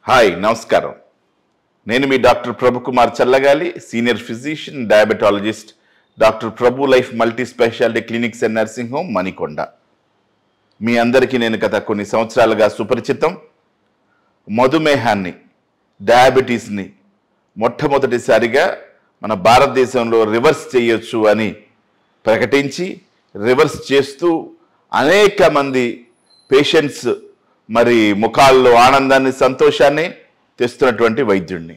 Hi నమస్కారం. నేను మీ doctor Prabhu Kumar Challagali, senior physician diabetologist, doctor Prabhu life multi speciality clinics and nursing home Manikonda. మీ అందరికీ నేను గత కొన్ని సంవత్సరాలుగా సుపరిచితం. మధుమేహాన్ని, డయాబెటీస్ని మొట్టమొదటిసారిగా మన భారతదేశంలో రివర్స్ చేయొచ్చు అని ప్రకటించి రివర్స్ చేస్తూ అనేక మంది పేషెంట్స్ మరి ముఖాల్లో ఆనందాన్ని, సంతోషాన్ని తెస్తున్నటువంటి వైద్యుడిని.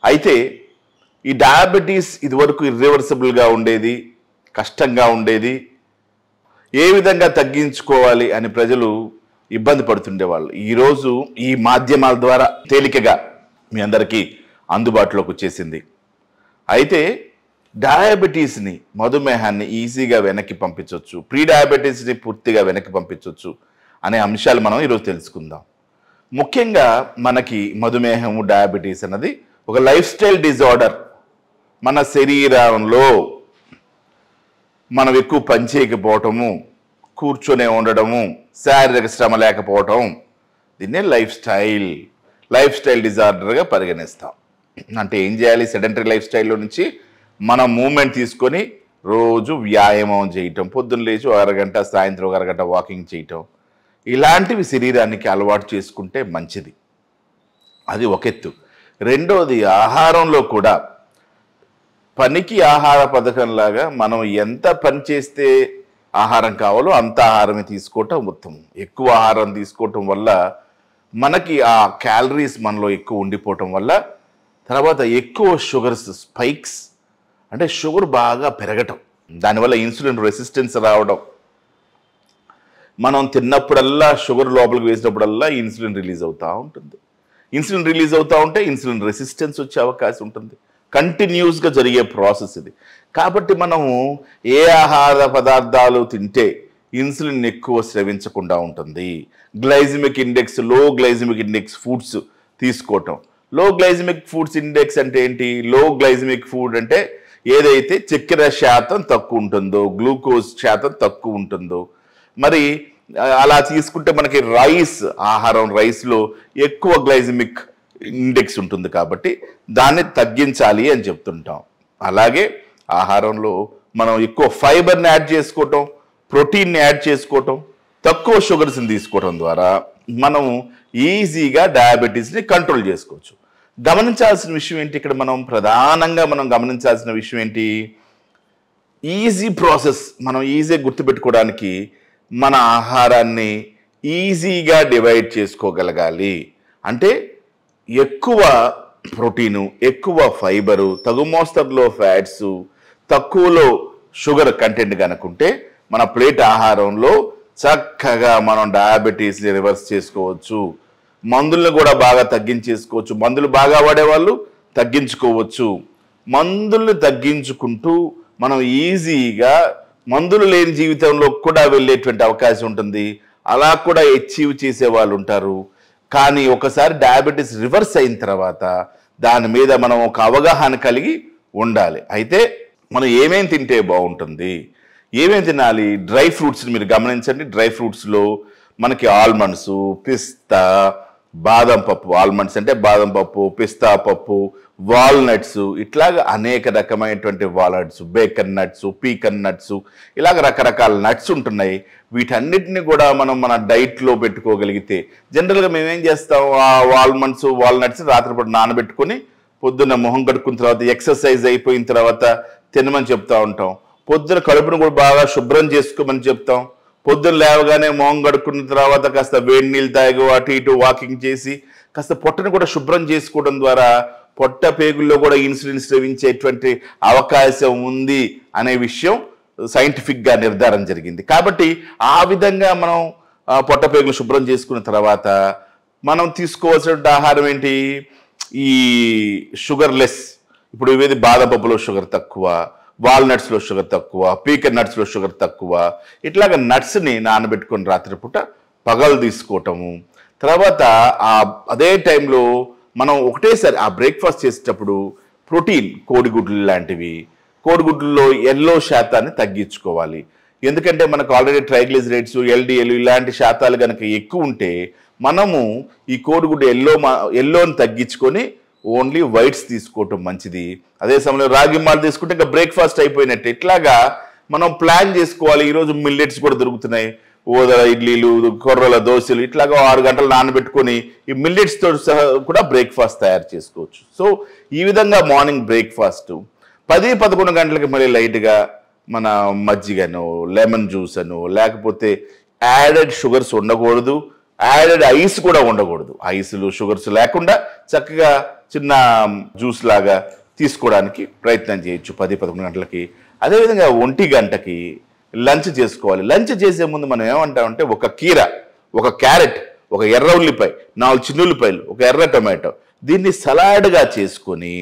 అయితే ఈ డయాబెటీస్ ఇదివరకు ఇర్రివర్సిబుల్గా ఉండేది, కష్టంగా ఉండేది. ఏ విధంగా తగ్గించుకోవాలి అని ప్రజలు ఇబ్బంది పడుతుండేవాళ్ళు. ఈరోజు ఈ మాధ్యమాల ద్వారా తేలికగా మీ అందరికీ అందుబాటులోకి వచ్చేసింది. అయితే డయాబెటీస్ని, మధుమేహాన్ని ఈజీగా వెనక్కి పంపించవచ్చు, ప్రీ డయాబెటీస్ని పూర్తిగా వెనక్కి పంపించవచ్చు అనే అంశాలు మనం ఈరోజు తెలుసుకుందాం. ముఖ్యంగా మనకి మధుమేహం, డయాబెటీస్ అన్నది ఒక లైఫ్ స్టైల్ డిజార్డర్. మన శరీరంలో మనం ఎక్కువ పని చేయకపోవటము, కూర్చొనే ఉండడము, శారీరక శ్రమ లేకపోవటం, దీన్నే లైఫ్ స్టైల్ డిజార్డర్గా పరిగణిస్తాం. అంటే ఏం చేయాలి? సెడెంటరీ లైఫ్ స్టైల్లో నుంచి మనం మూమెంట్ తీసుకొని రోజు వ్యాయామం చేయటం, పొద్దున్న లేచి ఒక అరగంట, సాయంత్రం ఒక అరగంట వాకింగ్ చేయటం, ఇలాంటివి శరీరానికి అలవాటు చేసుకుంటే మంచిది. అది ఒక ఎత్తు. రెండోది, ఆహారంలో కూడా పనికి ఆహార పథకంలాగా మనం ఎంత పని చేస్తే ఆహారం కావాలో అంత ఆహారమే తీసుకోవటం ఉత్తమం. ఎక్కువ ఆహారం తీసుకోవటం వల్ల మనకి ఆ క్యాలరీస్ మనలో ఎక్కువ ఉండిపోవటం వల్ల తర్వాత ఎక్కువ షుగర్స్ స్పైక్స్, అంటే షుగర్ బాగా పెరగటం, దానివల్ల ఇన్సులిన్ రెసిస్టెన్స్ రావడం, మనం తిన్నప్పుడల్లా షుగర్ లోపలికి వేసినప్పుడల్లా ఇన్సులిన్ రిలీజ్ అవుతూ ఉంటుంది. ఇన్సులిన్ రిలీజ్ అవుతూ ఉంటే ఇన్సులిన్ రెసిస్టెన్స్ వచ్చే అవకాశం ఉంటుంది. కంటిన్యూస్గా జరిగే ప్రాసెస్ ఇది. కాబట్టి మనము ఏ ఆహార పదార్థాలు తింటే ఇన్సులిన్ ఎక్కువ స్రవించకుండా ఉంటుంది. Glycaemic index, low glycaemic index foods తీసుకోవటం. లో గ్లైసిమిక్ ఫుడ్స్ ఇండెక్స్ అంటే ఏంటి? లో గ్లైసిమిక్ ఫుడ్ అంటే ఏదైతే చక్కెర శాతం తక్కువ ఉంటుందో, గ్లూకోజ్ శాతం తక్కువ ఉంటుందో, మరి అలా తీసుకుంటే మనకి రైస్లో ఎక్కువ గ్లైసిమిక్ ఇండెక్స్ ఉంటుంది కాబట్టి దాన్ని తగ్గించాలి అని చెప్తుంటాం. అలాగే ఆహారంలో మనం ఎక్కువ ఫైబర్ని యాడ్ చేసుకోవటం, ప్రోటీన్ని యాడ్ చేసుకోవటం, తక్కువ షుగర్స్ని తీసుకోవడం ద్వారా మనం ఈజీగా డయాబెటీస్ని కంట్రోల్ చేసుకోవచ్చు. గమనించాల్సిన విషయం ఏంటి? ఇక్కడ ప్రధానంగా గమనించాల్సిన విషయం ఏంటి? Easy process. మనం ఈజీగా గుర్తుపెట్టుకోవడానికి మన ఆహారాన్ని ఈజీగా డివైడ్ చేసుకోగలగాలి. అంటే ఎక్కువ ప్రోటీను, ఎక్కువ ఫైబరు, తగు మోస్తరులో ఫ్యాట్స్, తక్కువలో షుగర్ కంటెంట్ కనుకుంటే మన ప్లేట్ ఆహారంలో చక్కగా మనం డయాబెటీస్ని రివర్స్ చేసుకోవచ్చు. మందులను కూడా బాగా తగ్గించేసుకోవచ్చు. మందులు బాగా వాడేవాళ్ళు తగ్గించుకోవచ్చు. మందుల్ని తగ్గించుకుంటూ మనం ఈజీగా మందులు లేని జీవితంలో కూడా వెళ్ళేటువంటి అవకాశం ఉంటుంది. అలా కూడా అచీవ్ చేసే వాళ్ళు ఉంటారు. కానీ ఒకసారి డయాబెటీస్ రివర్స్ అయిన తర్వాత దాని మీద మనం ఒక అవగాహన కలిగి ఉండాలి. అయితే మనం ఏమేమి తింటే బాగుంటుంది, ఏమేమి తినాలి? డ్రై ఫ్రూట్స్ని మీరు గమనించండి. డ్రై ఫ్రూట్స్లో మనకి ఆల్మండ్స్, పిస్తా, బాదం పప్పు, ఆల్మండ్స్ అంటే బాదం పప్పు, పిస్తా పప్పు, వాల్నట్స్, ఇట్లాగా అనేక రకమైనటువంటి walnuts, bacon nuts, pecan nuts, ఇలాగ రకరకాల నట్స్ ఉంటున్నాయి. వీటన్నిటిని కూడా మనం మన డైట్లో పెట్టుకోగలిగితే, జనరల్గా మేమేం చేస్తాం, ఆ వాల్నట్స్ రాత్రిపూట నానబెట్టుకొని పొద్దున్న మొహం కడుక్కున్న తర్వాత, ఎక్సర్సైజ్ అయిపోయిన తర్వాత తినమని చెప్తా ఉంటాం. పొద్దున కడుపును కూడా బాగా శుభ్రం చేసుకోమని చెప్తాం. పొద్దున్న లేవగానే మొహం కడుక్కున్న తర్వాత కాస్త వేడి నీళ్ళు తాగి అటు ఇటు వాకింగ్ చేసి కాస్త పొట్టను కూడా శుభ్రం చేసుకోవడం ద్వారా పొట్ట పేగుల్లో కూడా ఇన్సులిన్ స్రవించేటువంటి అవకాశం ఉంది అనే విషయం సైంటిఫిక్గా నిర్ధారణ జరిగింది. కాబట్టి ఆ విధంగా మనం పొట్ట పేగులు శుభ్రం చేసుకున్న తర్వాత మనం తీసుకోవాల్సిన ఆహారం ఏంటి? ఈ షుగర్లెస్. ఇప్పుడు ఇవేది బాదం పప్పులో షుగర్ తక్కువ, వాల్నట్స్లో షుగర్ తక్కువ, పీకన్ నట్స్లో షుగర్ తక్కువ, ఇట్లాగ నట్స్ని నానబెట్టుకొని రాత్రిపూట పగలు తీసుకోవటము. తర్వాత అదే టైంలో మనం ఒకటేసారి ఆ బ్రేక్ఫాస్ట్ చేసేటప్పుడు ప్రోటీన్, కోడిగుడ్లు లాంటివి, కోడిగుడ్లలో ఎల్లో శాతాన్ని తగ్గించుకోవాలి. ఎందుకంటే మనకు ఆల్రెడీ ట్రైగ్లిజరైడ్స్, ఎల్డిఎల్ ఇలాంటి శాతాలు కనుక ఎక్కువ ఉంటే మనము ఈ కోడిగుడ్డు ఎల్లోని తగ్గించుకొని ఓన్లీ వైట్స్ తీసుకోవటం మంచిది. అదే సమయంలో రాగి మాల్ట్ తీసుకుంటే ఇంకా బ్రేక్ఫాస్ట్ అయిపోయినట్టు. ఇట్లాగా మనం ప్లాన్ చేసుకోవాలి. ఈరోజు మిల్లెట్స్ కూడా దొరుకుతున్నాయి, ఓదల ఇడ్లీలు, కొర్రల దోశలు, ఇట్లాగా 6 గంటలు నానబెట్టుకొని ఈ మిల్లెట్స్తో సహా కూడా బ్రేక్ఫాస్ట్ తయారు చేసుకోవచ్చు. సో ఈ విధంగా మార్నింగ్ బ్రేక్ఫాస్ట్ 10-11 గంటలకి మళ్ళీ లైట్గా మన మజ్జిగను, లెమన్ జ్యూస్ అను, లేకపోతే యాడెడ్ షుగర్స్ ఉండకూడదు, యాడెడ్ ఐస్ కూడా ఉండకూడదు. ఐస్లు షుగర్స్ లేకుండా చక్కగా చిన్న జ్యూస్ లాగా తీసుకోవడానికి ప్రయత్నం చేయొచ్చు 10-11 గంటలకి. అదేవిధంగా 1 గంటకి లంచ్ చేసుకోవాలి. లంచ్ చేసే ముందు మనం ఏమంటామంటే ఒక కీర, ఒక క్యారెట్, ఒక ఎర్ర ఉల్లిపాయ, 4 చిన్న ఉల్లిపాయలు, ఒక ఎర్ర టొమాటో, దీన్ని సలాడ్గా చేసుకొని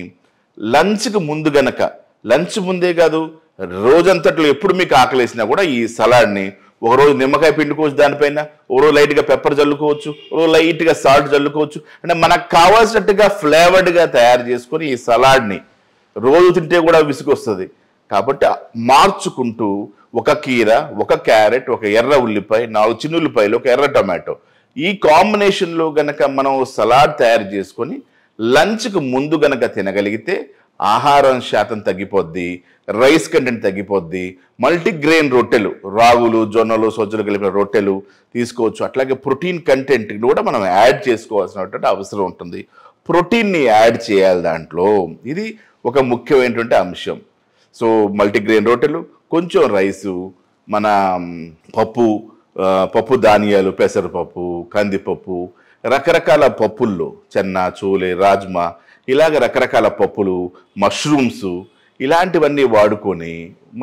లంచ్కి ముందు గనక, లంచ్ ముందే కాదు రోజంతట్లో ఎప్పుడు మీకు ఆకలేసినా కూడా ఈ సలాడ్ని ఒకరోజు నిమ్మకాయ పిండుకోవచ్చు, దానిపైన ఒకరోజు లైట్గా పెప్పర్ చల్లుకోవచ్చు, ఒకరోజు లైట్గా సాల్ట్ చల్లుకోవచ్చు. అంటే మనకు కావాల్సినట్టుగా ఫ్లేవర్డ్గా తయారు చేసుకొని ఈ సలాడ్ని రోజు తింటే కూడా విసుగొస్తుంది. కాబట్టి మార్చుకుంటూ ఒక కీర, ఒక క్యారెట్, ఒక ఎర్ర ఉల్లిపాయ, 4 చిన్న ఉల్లిపాయలు, ఒక ఎర్ర టొమాటో, ఈ కాంబినేషన్లో గనక మనం సలాడ్ తయారు చేసుకొని లంచ్కి ముందు గనక తినగలిగితే ఆహారం శాతం తగ్గిపోద్ది, రైస్ కంటెంట్ తగ్గిపోద్ది. మల్టీగ్రెయిన్ రొట్టెలు, రాగులు, జొన్నలు, సజ్జలు కలిపిన రొట్టెలు తీసుకోవచ్చు. అట్లాగే ప్రోటీన్ కంటెంట్ కూడా మనం యాడ్ చేసుకోవాల్సినటువంటి అవసరం ఉంటుంది. ప్రోటీన్ని యాడ్ చేయాలి దాంట్లో. ఇది ఒక ముఖ్యమైనటువంటి అంశం. సో మల్టీగ్రెయిన్ రొట్టెలు, కొంచెం రైసు, మన పప్పు ధాన్యాలు, పెసరపప్పు, కందిపప్పు, రకరకాల పప్పుల్లో చెన్న, చోలే, రాజ్మా, ఇలాగ రకరకాల పప్పులు, మష్రూమ్స్, ఇలాంటివన్నీ వాడుకొని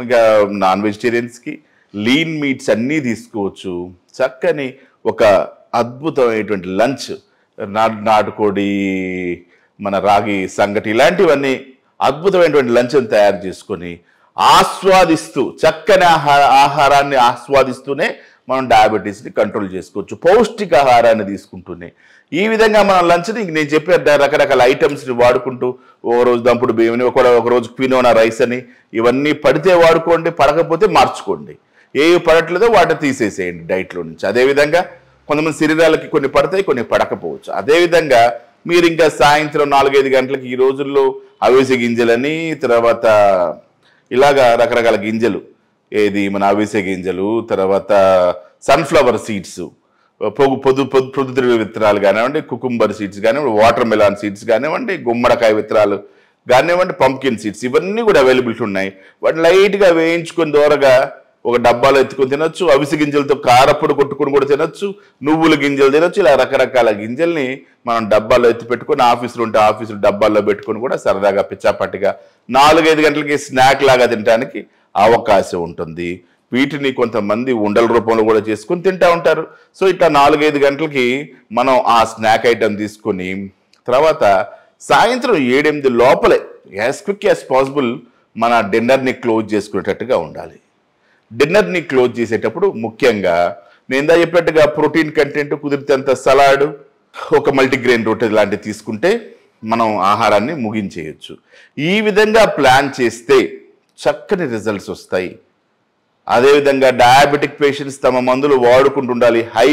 ఇంకా నాన్ వెజిటేరియన్స్కి లీన్ మీట్స్ అన్నీ తీసుకోవచ్చు. చక్కని ఒక అద్భుతమైనటువంటి లంచ్, నాటుకోడి, మన రాగి సంగటి, ఇలాంటివన్నీ అద్భుతమైనటువంటి లంచ్ని తయారు చేసుకొని ఆస్వాదిస్తూ, చక్కని ఆహారాన్ని ఆస్వాదిస్తూనే మనం డయాబెటీస్ని కంట్రోల్ చేసుకోవచ్చు, పౌష్టికాహారాన్ని తీసుకుంటూనే. ఈ విధంగా మన లంచ్ని నేను చెప్పే రకరకాల ఐటమ్స్ని వాడుకుంటూ, ఒకరోజు దంపుడు బియ్యని, ఒకరోజు క్వినోనా రైస్ అని, ఇవన్నీ పడితే వాడుకోండి, పడకపోతే మార్చుకోండి. ఏవి పడట్లేదో వాటిని తీసేసేయండి డైట్లో నుంచి. అదేవిధంగా కొంతమంది శరీరాలకి కొన్ని పడతాయి, కొన్ని పడకపోవచ్చు. అదేవిధంగా మీరు ఇంకా సాయంత్రం 4-5 గంటలకి ఈ రోజుల్లో అవిసె గింజలని, తర్వాత ఇలాగా రకరకాల గింజలు, ఏది మన అవిసె గింజలు, తర్వాత సన్ఫ్లవర్ సీడ్స్, పొద్దుతిరుగుడు విత్తనాలు కానివ్వండి, కుకుంబర్ సీడ్స్ కానివ్వండి, వాటర్ మెలాన్ సీడ్స్ కానివ్వండి, గుమ్మడికాయ విత్తనాలు కానివ్వండి, పంకిన్ సీడ్స్, ఇవన్నీ కూడా అవైలబిలిటీ ఉన్నాయి. వాటిని లైట్గా వేయించుకొని దూరగా ఒక డబ్బాలో ఎత్తుకొని తినొచ్చు. అవిసె గింజలతో కారప్పుడు కొట్టుకొని కూడా తినొచ్చు, నువ్వుల గింజలు తినొచ్చు. ఇలా రకరకాల గింజల్ని మనం డబ్బాలో ఎత్తి పెట్టుకొని, ఆఫీసులు ఉంటే ఆఫీసులు డబ్బాల్లో పెట్టుకొని కూడా సరదాగా పిచ్చాపట్టిగా 4-5 గంటలకి స్నాక్ లాగా తినడానికి అవకాశం ఉంటుంది. వీటిని కొంతమంది ఉండల రూపంలో కూడా చేసుకొని తింటూ ఉంటారు. సో ఇట్లా 4-5 గంటలకి మనం ఆ స్నాక్ ఐటమ్ తీసుకొని తర్వాత సాయంత్రం 7-8 లోపలే యాజ్ క్విక్ యాజ్ పాసిబుల్ మన డిన్నర్ని క్లోజ్ చేసుకునేటట్టుగా ఉండాలి. డిన్నర్ని క్లోజ్ చేసేటప్పుడు ముఖ్యంగా నేను ఇందా చెప్పినట్టుగా ప్రోటీన్ కంటెంట్ కుదిరితే అంత సలాడ్, ఒక మల్టీగ్రెయిన్ రొట్టె లాంటివి తీసుకుంటే మనం ఆహారాన్ని ముగించేయచ్చు. ఈ విధంగా ప్లాన్ చేస్తే చక్కని రిజల్ట్స్ వస్తాయి. అదేవిధంగా డయాబెటిక్ పేషెంట్స్ తమ మందులు వాడుకుంటుండాలి. హై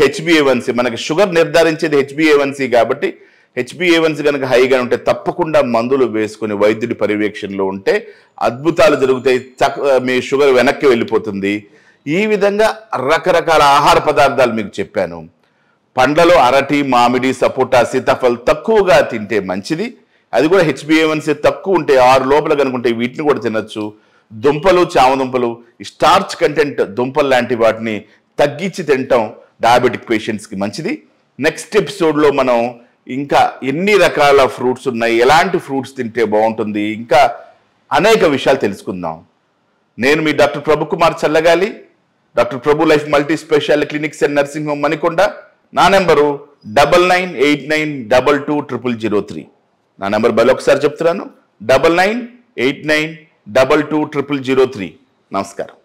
హెచ్బిఏవన్సీ, మనకి షుగర్ నిర్ధారించేది హెచ్బిఏవన్సీ కాబట్టి హెచ్బిఏవన్సీ కనుక హైగా ఉంటే తప్పకుండా మందులు వేసుకొని వైద్యుడి పర్యవేక్షణలో ఉంటే అద్భుతాలు జరుగుతాయి. మీ షుగర్ వెనక్కి వెళ్ళిపోతుంది. ఈ విధంగా రకరకాల ఆహార పదార్థాలు మీకు చెప్పాను. పండ్లలో అరటి, మామిడి, సపోటా, సీతాఫల్ తక్కువగా తింటే మంచిది. అది కూడా హెచ్బిఏవన్సీ తక్కువ ఉంటే 6 లోపల కనుకుంటే వీటిని కూడా తినచ్చు. దుంపలు, చామదుంపలు, స్టార్చ్ కంటెంట్ దుంపలు లాంటి వాటిని తగ్గించి తినటం డయాబెటిక్ పేషెంట్స్కి మంచిది. నెక్స్ట్ ఎపిసోడ్లో మనం ఇంకా ఎన్ని రకాల ఫ్రూట్స్ ఉన్నాయి, ఎలాంటి ఫ్రూట్స్ తింటే బాగుంటుంది, ఇంకా అనేక విషయాలు తెలుసుకుందాం. నేను మీ డాక్టర్ ప్రభు కుమార్ చల్లగాలి, doctor Prabhu life multi speciality clinics and nursing home Manikonda. నా నెంబరు 9989220003. నా నెంబర్ ఒకసారి చెప్తున్నాను, 9989220003. నమస్కారం.